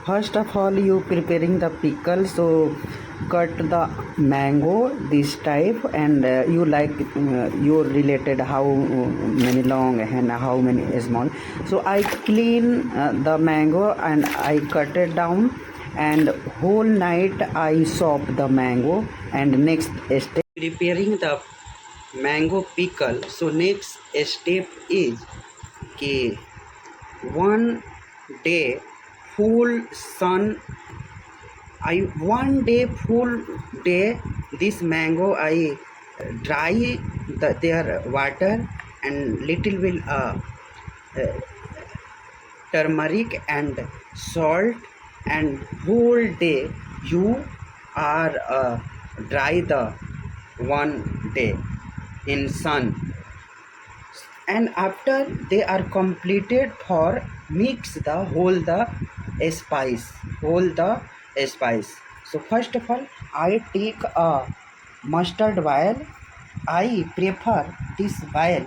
first of all you preparing the pickle, so cut the mango this type, and you like you related how many long and how many small. So I clean the mango and I cut it down, and whole night I chop the mango. And next step preparing the mango pickle. So next step is कि one day full sun, I one day full day this mango I dry their water and little bit turmeric and salt, and whole day you are dry the one day in sun, and after they are completed for mix the whole the spice. So first of all I take a mustard oil. I prefer this oil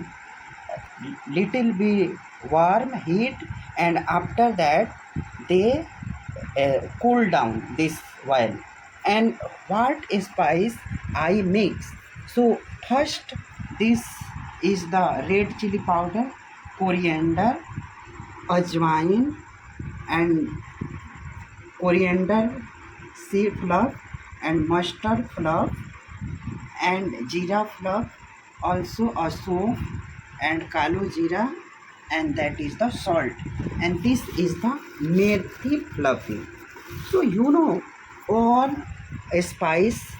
little bit warm heat, and after that they cool down this oil. And what spice I mix? So first this is the red chili powder, coriander, ajwain, and coriander seed fluff, and mustard fluff, and jeera fluff, also a soap, and kalo jeera, and that is the salt, and this is the methi fluffy. So you know all spice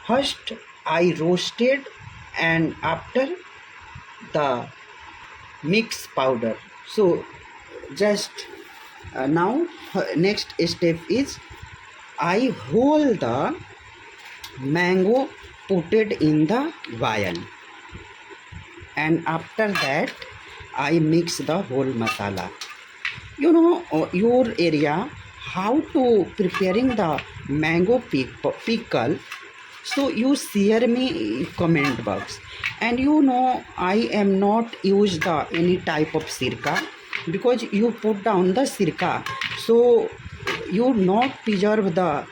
first I roasted, and after the mix powder. So just now next step is I hold the mango put it in the vial, and after that I mix the whole masala. You know your area how to preparing the mango pickle, so you share me comment box. And you know I am not use the any type of sirka, because you put down the sirka, so you not preserve the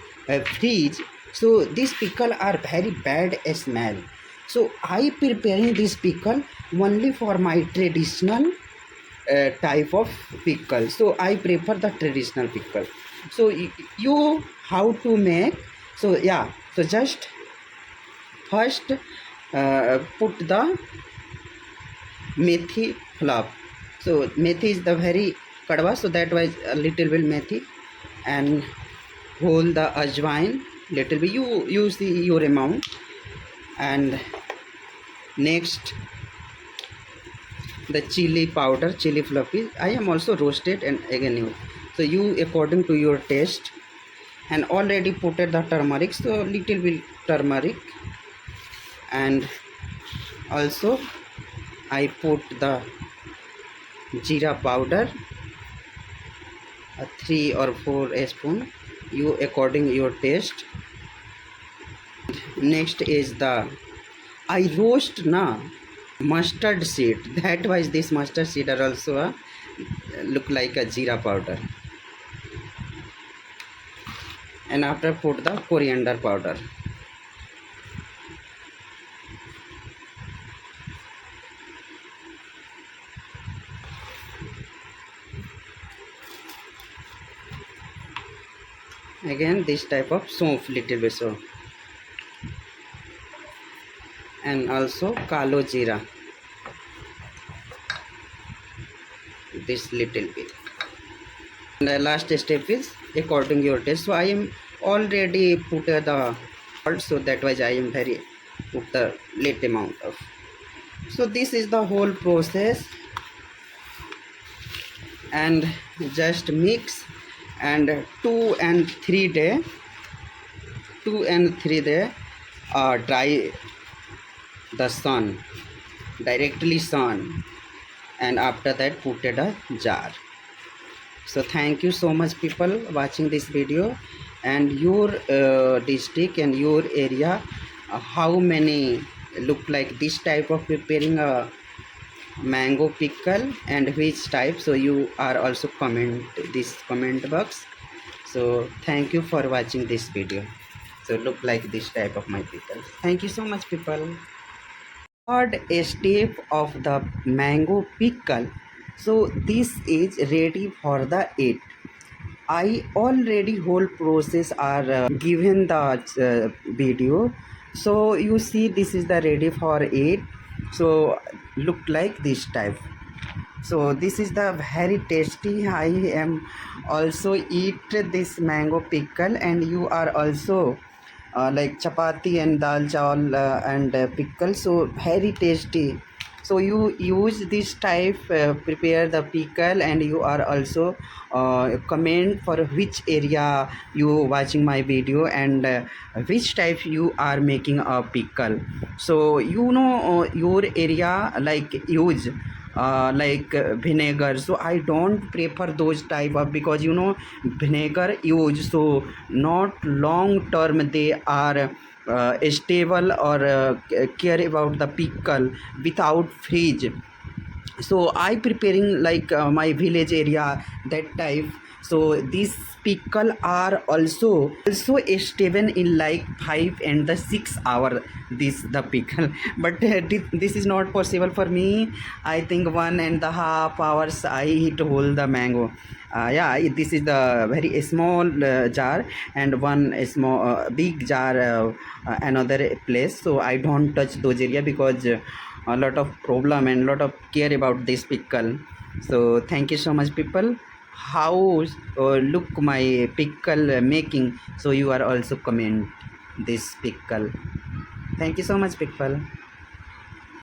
fridge, so this pickle are very bad smell. So I preparing this pickle only for my traditional type of pickle, so I prefer the traditional pickle. So you how to make? So yeah, so just first put the methi fluff. So methi is the very kadwa, so that was a little bit methi, and hold the ajwain little bit, you use your amount. And next the chili powder, chili fluffy I am also roasted, and again you, so you according to your taste. And already put the turmeric, so little bit turmeric, and also I put the jeera powder, 3 or 4 spoon, you according your taste. Next is the I roast na mustard seed, that was this mustard seed are also look like a jeera powder. And after put the coriander powder. Again this type of soap little bit, so, and also kalo jeera, this little bit. And the last step is according your taste. So I am already put the salt, so that was I am very put the late amount of. So this is the whole process, and just mix, and 2 and 3 day dry the sun, directly sun, and after that put it a jar. So thank you so much people watching this video, and your district and your area how many look like this type of preparing a mango pickle, and which type, so you are also comment this comment box. So thank you for watching this video. So look like this type of my pickle. Thank you so much, people. Third step of the mango pickle. So this is ready for the eat. I already whole process are given the video. So you see this is the ready for eat. So look like this type. So this is the very tasty. I am also eat this mango pickle, and you are also like chapati and dal chawal and pickle, so very tasty. So you use this type prepare the pickle, and you are also comment for which area you watching my video, and which type you are making a pickle. So your area like use vinegar. So I don't prefer those type of, because vinegar use, so not long term they are stable or care about the pickle without fridge. So I preparing like my village area that type. So these pickle are also stable in like 5 and 6 hour, this the pickle. But this is not possible for me. I think 1.5 hours I eat whole the mango. Yeah, this is the very small jar, and one small big jar another place. So I don't touch those area, because a lot of problem and lot of care about this pickle. So thank you so much, people. How look my pickle making? So you are also comment this pickle. Thank you so much, people.